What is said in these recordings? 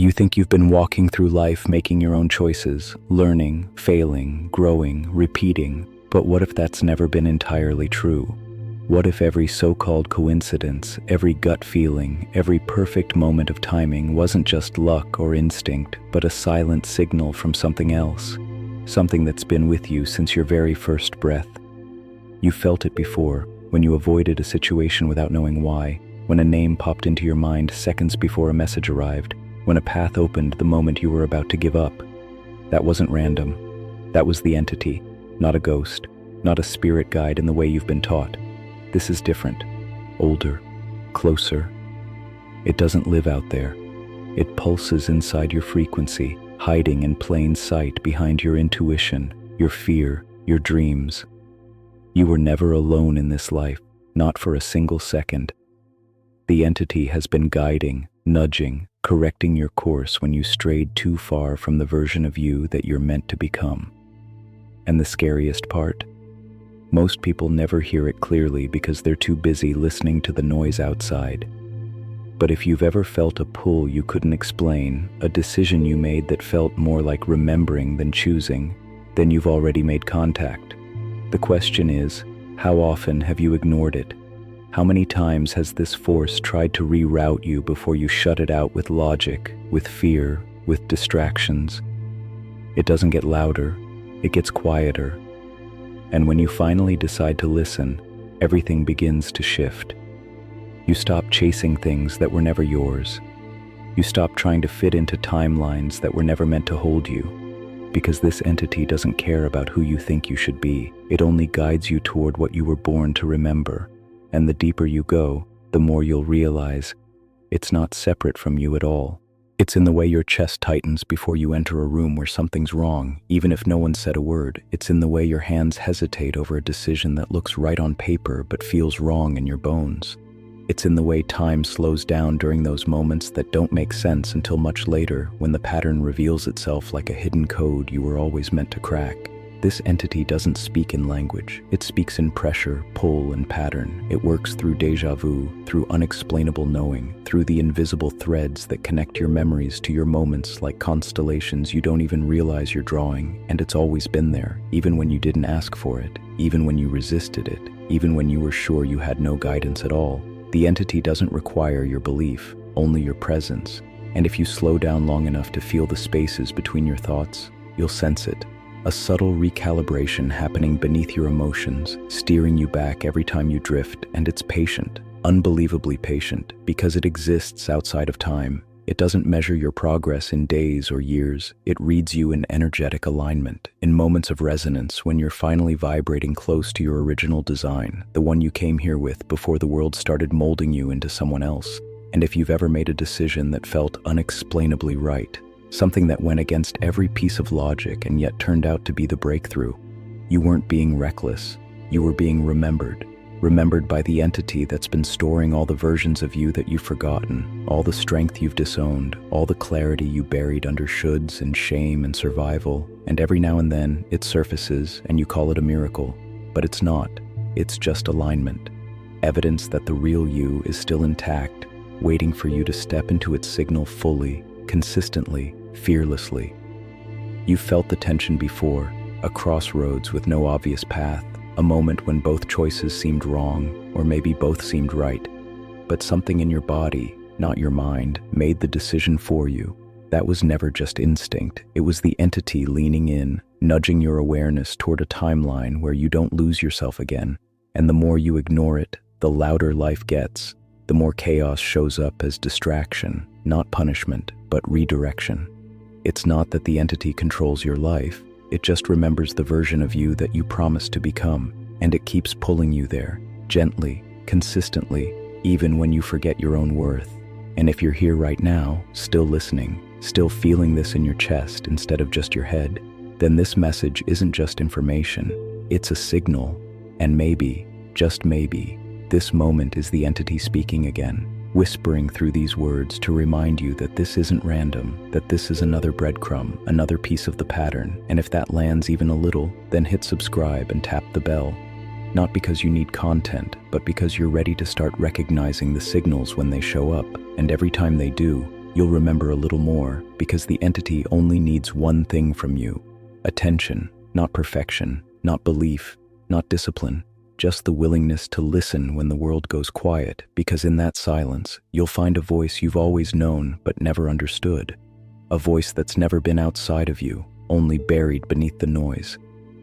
You think you've been walking through life making your own choices, learning, failing, growing, repeating, but what if that's never been entirely true? What if every so-called coincidence, every gut feeling, every perfect moment of timing wasn't just luck or instinct, but a silent signal from something else, something that's been with you since your very first breath? You felt it before, when you avoided a situation without knowing why, when a name popped into your mind seconds before a message arrived, when a path opened the moment you were about to give up. That wasn't random. That was the entity, not a ghost, not a spirit guide in the way you've been taught. This is different, older, closer. It doesn't live out there. It pulses inside your frequency, hiding in plain sight behind your intuition, your fear, your dreams. You were never alone in this life, not for a single second. The entity has been guiding, nudging, correcting your course when you strayed too far from the version of you that you're meant to become. And the scariest part? Most people never hear it clearly because they're too busy listening to the noise outside. But if you've ever felt a pull you couldn't explain, a decision you made that felt more like remembering than choosing, then you've already made contact. The question is, how often have you ignored it? How many times has this force tried to reroute you before you shut it out with logic, with fear, with distractions? It doesn't get louder, it gets quieter. And when you finally decide to listen, everything begins to shift. You stop chasing things that were never yours. You stop trying to fit into timelines that were never meant to hold you. Because this entity doesn't care about who you think you should be. It only guides you toward what you were born to remember. And the deeper you go, the more you'll realize it's not separate from you at all. It's in the way your chest tightens before you enter a room where something's wrong, even if no one said a word. It's in the way your hands hesitate over a decision that looks right on paper but feels wrong in your bones. It's in the way time slows down during those moments that don't make sense until much later, when the pattern reveals itself like a hidden code you were always meant to crack. This entity doesn't speak in language. It speaks in pressure, pull, and pattern. It works through déjà vu, through unexplainable knowing, through the invisible threads that connect your memories to your moments like constellations you don't even realize you're drawing. And it's always been there, even when you didn't ask for it, even when you resisted it, even when you were sure you had no guidance at all. The entity doesn't require your belief, only your presence. And if you slow down long enough to feel the spaces between your thoughts, you'll sense it. A subtle recalibration happening beneath your emotions, steering you back every time you drift, and it's patient, unbelievably patient, because it exists outside of time. It doesn't measure your progress in days or years. It reads you in energetic alignment, in moments of resonance when you're finally vibrating close to your original design, the one you came here with before the world started molding you into someone else. And if you've ever made a decision that felt unexplainably right, something that went against every piece of logic and yet turned out to be the breakthrough, you weren't being reckless. You were being remembered by the entity that's been storing all the versions of you that you've forgotten, all the strength you've disowned, all the clarity you buried under shoulds and shame and survival. And every now and then it surfaces and you call it a miracle, but it's not. It's just alignment. Evidence that the real you is still intact, waiting for you to step into its signal fully, consistently, fearlessly. You've felt the tension before, a crossroads with no obvious path, a moment when both choices seemed wrong, or maybe both seemed right. But something in your body, not your mind, made the decision for you. That was never just instinct. It was the entity leaning in, nudging your awareness toward a timeline where you don't lose yourself again. And the more you ignore it, the louder life gets. The more chaos shows up as distraction, not punishment, but redirection. It's not that the entity controls your life. It just remembers the version of you that you promised to become, and it keeps pulling you there, gently, consistently, even when you forget your own worth. And if you're here right now, still listening, still feeling this in your chest instead of just your head, then this message isn't just information, it's a signal. And maybe, just maybe, this moment is the entity speaking again, whispering through these words to remind you that this isn't random, that this is another breadcrumb, another piece of the pattern. And if that lands even a little, then hit subscribe and tap the bell. Not because you need content, but because you're ready to start recognizing the signals when they show up. And every time they do, you'll remember a little more because the entity only needs one thing from you: attention, not perfection, not belief, not discipline, just the willingness to listen when the world goes quiet, because in that silence, you'll find a voice you've always known but never understood. A voice that's never been outside of you, only buried beneath the noise.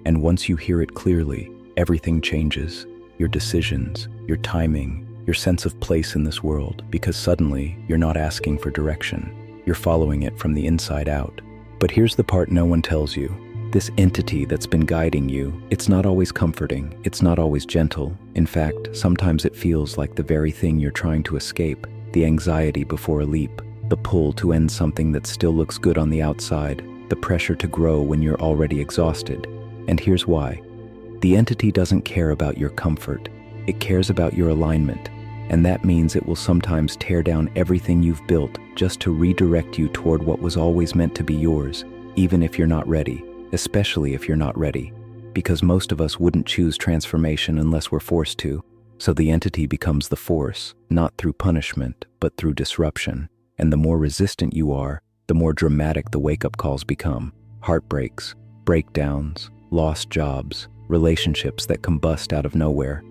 And once you hear it clearly, everything changes. Your decisions, your timing, your sense of place in this world, because suddenly you're not asking for direction. You're following it from the inside out. But here's the part no one tells you. This entity that's been guiding you, it's not always comforting, it's not always gentle. In fact, sometimes it feels like the very thing you're trying to escape, the anxiety before a leap, the pull to end something that still looks good on the outside, the pressure to grow when you're already exhausted. And here's why. The entity doesn't care about your comfort, it cares about your alignment. And that means it will sometimes tear down everything you've built just to redirect you toward what was always meant to be yours, even if you're not ready. Especially if you're not ready, because most of us wouldn't choose transformation unless we're forced to. So the entity becomes the force, not through punishment, but through disruption. And the more resistant you are, the more dramatic the wake-up calls become. Heartbreaks, breakdowns, lost jobs, relationships that combust out of nowhere.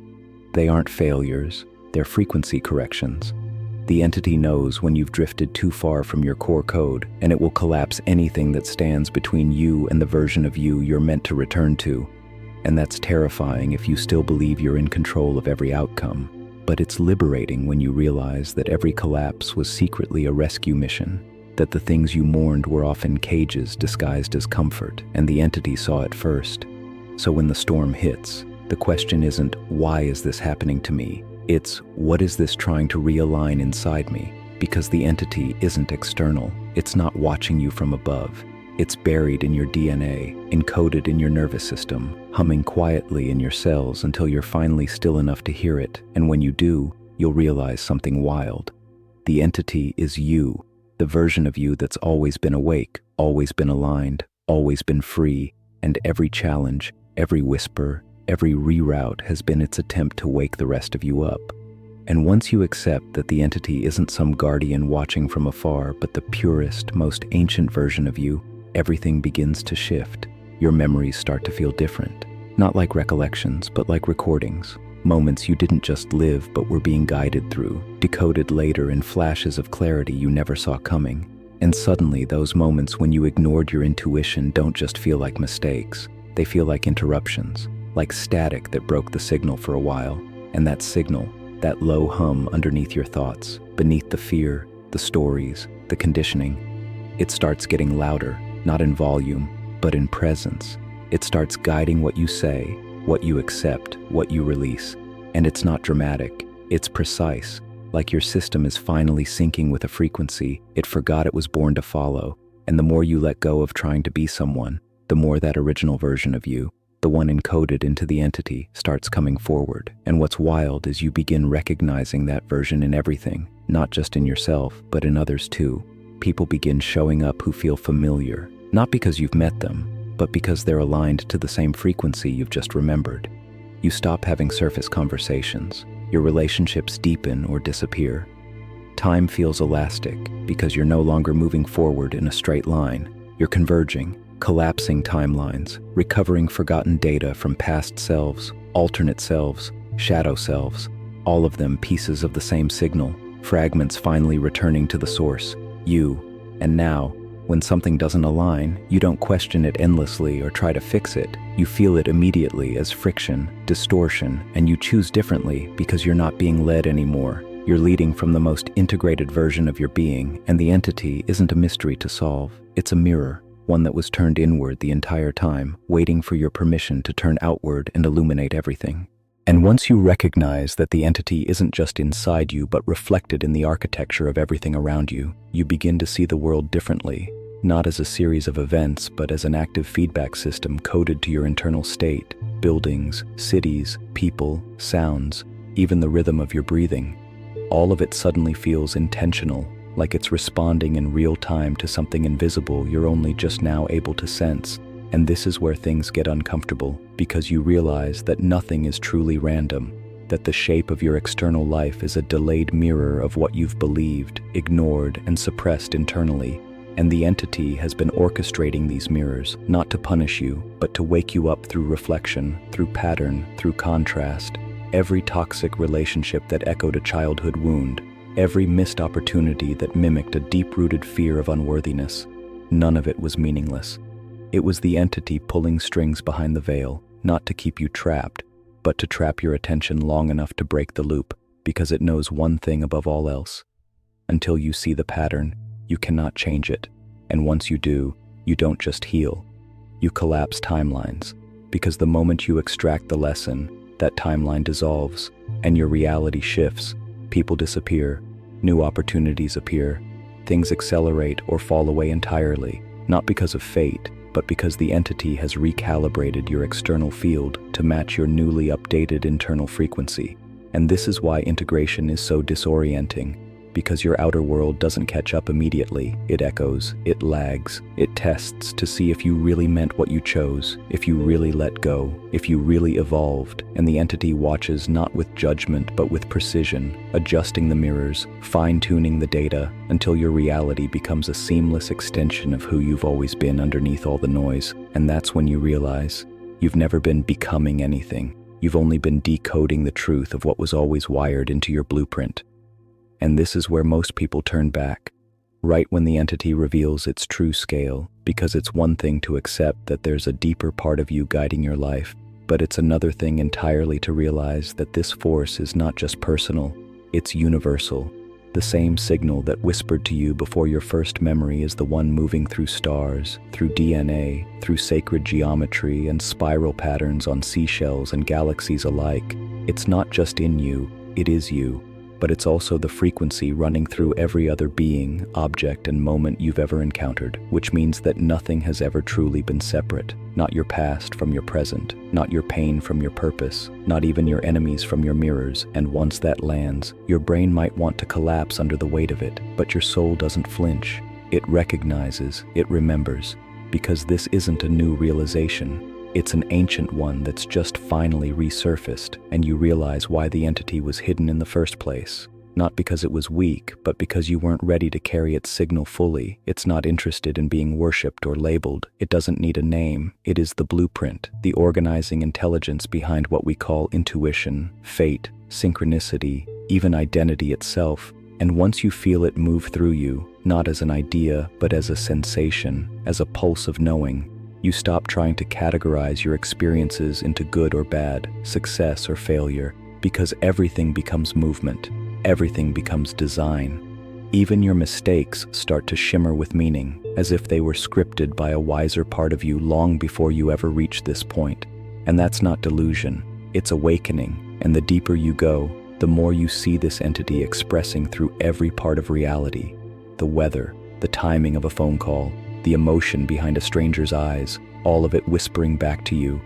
They aren't failures, they're frequency corrections. The entity knows when you've drifted too far from your core code, and it will collapse anything that stands between you and the version of you you're meant to return to. And that's terrifying if you still believe you're in control of every outcome. But it's liberating when you realize that every collapse was secretly a rescue mission, that the things you mourned were often cages disguised as comfort, and the entity saw it first. So when the storm hits, the question isn't, why is this happening to me? It's, what is this trying to realign inside me? Because the entity isn't external. It's not watching you from above. It's buried in your DNA, encoded in your nervous system, humming quietly in your cells until you're finally still enough to hear it. And when you do, you'll realize something wild. The entity is you, the version of you that's always been awake, always been aligned, always been free, and every challenge, every whisper, every reroute has been its attempt to wake the rest of you up. And once you accept that the entity isn't some guardian watching from afar, but the purest, most ancient version of you, everything begins to shift. Your memories start to feel different. Not like recollections, but like recordings. Moments you didn't just live, but were being guided through, decoded later in flashes of clarity you never saw coming. And suddenly, those moments when you ignored your intuition don't just feel like mistakes. They feel like interruptions. Like static that broke the signal for a while. And that signal, that low hum underneath your thoughts, beneath the fear, the stories, the conditioning, it starts getting louder, not in volume, but in presence. It starts guiding what you say, what you accept, what you release. And it's not dramatic, it's precise, like your system is finally syncing with a frequency it forgot it was born to follow. And the more you let go of trying to be someone, the more that original version of you, the one encoded into the entity, starts coming forward. And what's wild is you begin recognizing that version in everything, not just in yourself, but in others too. People begin showing up who feel familiar, not because you've met them, but because they're aligned to the same frequency you've just remembered. You stop having surface conversations. Your relationships deepen or disappear. Time feels elastic because you're no longer moving forward in a straight line. You're converging, collapsing timelines, recovering forgotten data from past selves, alternate selves, shadow selves, all of them pieces of the same signal, fragments finally returning to the source, you. And now, when something doesn't align, you don't question it endlessly or try to fix it. You feel it immediately as friction, distortion, and you choose differently because you're not being led anymore. You're leading from the most integrated version of your being, and the entity isn't a mystery to solve. It's a mirror. One that was turned inward the entire time, waiting for your permission to turn outward and illuminate everything. And once you recognize that the entity isn't just inside you but reflected in the architecture of everything around you, you begin to see the world differently, not as a series of events but as an active feedback system coded to your internal state, buildings, cities, people, sounds, even the rhythm of your breathing. All of it suddenly feels intentional, like it's responding in real time to something invisible you're only just now able to sense. And this is where things get uncomfortable, because you realize that nothing is truly random. that the shape of your external life is a delayed mirror of what you've believed, ignored, and suppressed internally, and the entity has been orchestrating these mirrors, not to punish you, but to wake you up through reflection, through pattern, through contrast. Every toxic relationship that echoed a childhood wound, every missed opportunity that mimicked a deep-rooted fear of unworthiness, none of it was meaningless. It was the entity pulling strings behind the veil, not to keep you trapped, but to trap your attention long enough to break the loop, because it knows one thing above all else. Until you see the pattern, you cannot change it, and once you do, you don't just heal. You collapse timelines, because the moment you extract the lesson, that timeline dissolves, and your reality shifts. People disappear, new opportunities appear, things accelerate or fall away entirely, not because of fate, but because the entity has recalibrated your external field to match your newly updated internal frequency. And this is why integration is so disorienting, because your outer world doesn't catch up immediately. It echoes, it lags, it tests to see if you really meant what you chose, if you really let go, if you really evolved, and the entity watches not with judgment but with precision, adjusting the mirrors, fine-tuning the data, until your reality becomes a seamless extension of who you've always been underneath all the noise. And that's when you realize you've never been becoming anything. You've only been decoding the truth of what was always wired into your blueprint. And this is where most people turn back, right when the entity reveals its true scale, because it's one thing to accept that there's a deeper part of you guiding your life, but it's another thing entirely to realize that this force is not just personal, it's universal. The same signal that whispered to you before your first memory is the one moving through stars, through DNA, through sacred geometry and spiral patterns on seashells and galaxies alike. It's not just in you, it is you. But it's also the frequency running through every other being, object, and moment you've ever encountered, which means that nothing has ever truly been separate. Not your past from your present, not your pain from your purpose, not even your enemies from your mirrors. And once that lands, your brain might want to collapse under the weight of it, but your soul doesn't flinch. It recognizes, it remembers, because this isn't a new realization. It's an ancient one that's just finally resurfaced, and you realize why the entity was hidden in the first place. Not because it was weak, but because you weren't ready to carry its signal fully. It's not interested in being worshipped or labeled. It doesn't need a name. It is the blueprint, the organizing intelligence behind what we call intuition, fate, synchronicity, even identity itself. And once you feel it move through you, not as an idea, but as a sensation, as a pulse of knowing, you stop trying to categorize your experiences into good or bad, success or failure, because everything becomes movement, everything becomes design. Even your mistakes start to shimmer with meaning, as if they were scripted by a wiser part of you long before you ever reached this point. And that's not delusion, it's awakening, and the deeper you go, the more you see this entity expressing through every part of reality. The weather, the timing of a phone call, the emotion behind a stranger's eyes, all of it whispering back to you,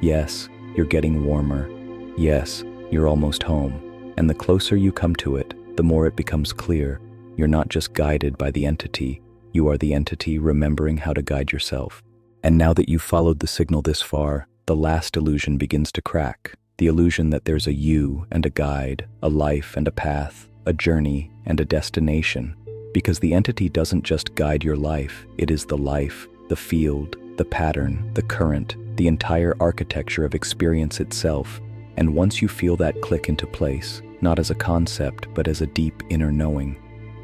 yes, you're getting warmer. Yes, you're almost home. And the closer you come to it, the more it becomes clear. You're not just guided by the entity, you are the entity remembering how to guide yourself. And now that you've followed the signal this far, the last illusion begins to crack. The illusion that there's a you and a guide, a life and a path, a journey and a destination. Because the entity doesn't just guide your life, it is the life, the field, the pattern, the current, the entire architecture of experience itself. And once you feel that click into place, not as a concept, but as a deep inner knowing,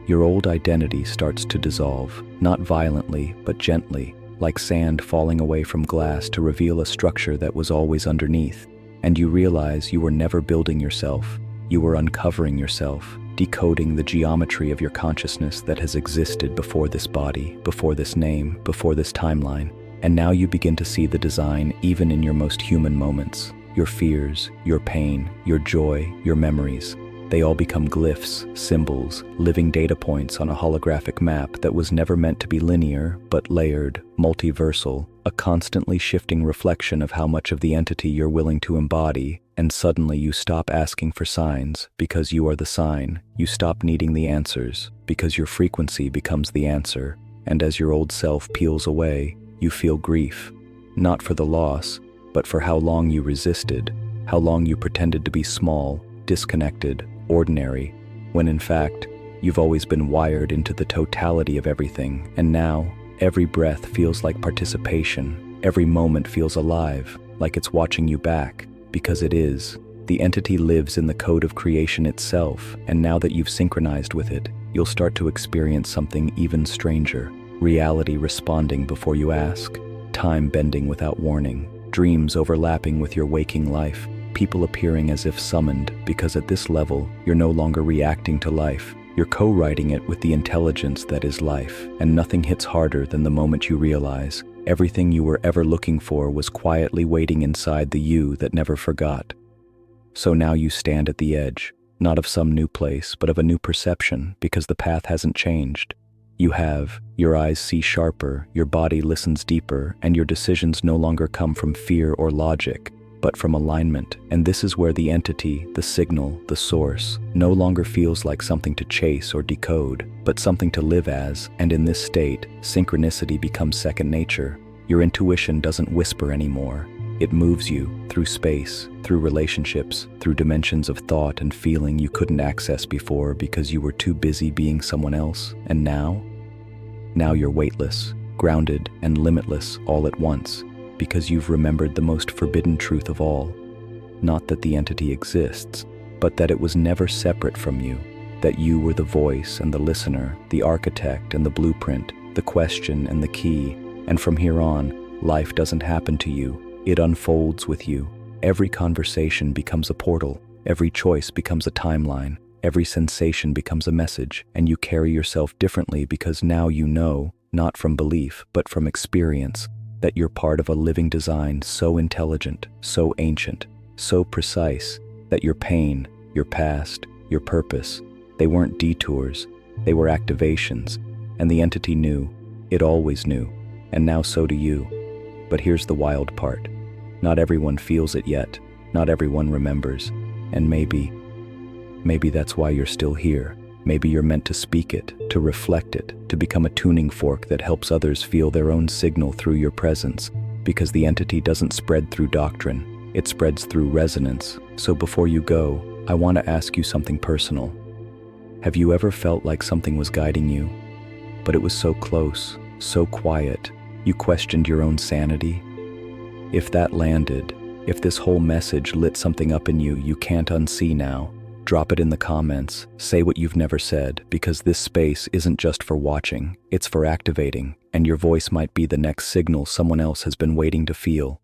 your old identity starts to dissolve, not violently, but gently, like sand falling away from glass to reveal a structure that was always underneath. And you realize you were never building yourself, you were uncovering yourself, decoding the geometry of your consciousness that has existed before this body, before this name, before this timeline. And now you begin to see the design even in your most human moments. Your fears, your pain, your joy, your memories. They all become glyphs, symbols, living data points on a holographic map that was never meant to be linear, but layered, multiversal, a constantly shifting reflection of how much of the entity you're willing to embody. And suddenly you stop asking for signs because you are the sign. You stop needing the answers because your frequency becomes the answer. And as your old self peels away, you feel grief, not for the loss, but for how long you resisted, how long you pretended to be small, disconnected, ordinary, when in fact, you've always been wired into the totality of everything, and now, every breath feels like participation, every moment feels alive, like it's watching you back, because it is. The entity lives in the code of creation itself, and now that you've synchronized with it, you'll start to experience something even stranger. Reality responding before you ask, time bending without warning, dreams overlapping with your waking life, people appearing as if summoned, because at this level, you're no longer reacting to life. You're co-writing it with the intelligence that is life, and nothing hits harder than the moment you realize everything you were ever looking for was quietly waiting inside the you that never forgot. So now you stand at the edge, not of some new place, but of a new perception, because the path hasn't changed. You have, your eyes see sharper, your body listens deeper, and your decisions no longer come from fear or logic, but from alignment. And this is where the entity, the signal, the source, no longer feels like something to chase or decode, but something to live as, and in this state, synchronicity becomes second nature. Your intuition doesn't whisper anymore. It moves you through space, through relationships, through dimensions of thought and feeling you couldn't access before because you were too busy being someone else. And now you're weightless, grounded, and limitless all at once, because you've remembered the most forbidden truth of all. Not that the entity exists, but that it was never separate from you, that you were the voice and the listener, the architect and the blueprint, the question and the key, and from here on, life doesn't happen to you. It unfolds with you. Every conversation becomes a portal. Every choice becomes a timeline. Every sensation becomes a message, and you carry yourself differently because now you know, not from belief, but from experience, that you're part of a living design so intelligent, so ancient, so precise, that your pain, your past, your purpose, they weren't detours, they were activations, and the entity knew, it always knew, and now so do you. But here's the wild part. Not everyone feels it yet, not everyone remembers, and maybe that's why you're still here. Maybe you're meant to speak it, to reflect it, to become a tuning fork that helps others feel their own signal through your presence, because the entity doesn't spread through doctrine, it spreads through resonance. So before you go, I want to ask you something personal. Have you ever felt like something was guiding you, but it was so close, so quiet, you questioned your own sanity? If that landed, if this whole message lit something up in you you can't unsee now, drop it in the comments, say what you've never said, because this space isn't just for watching, it's for activating, and your voice might be the next signal someone else has been waiting to feel.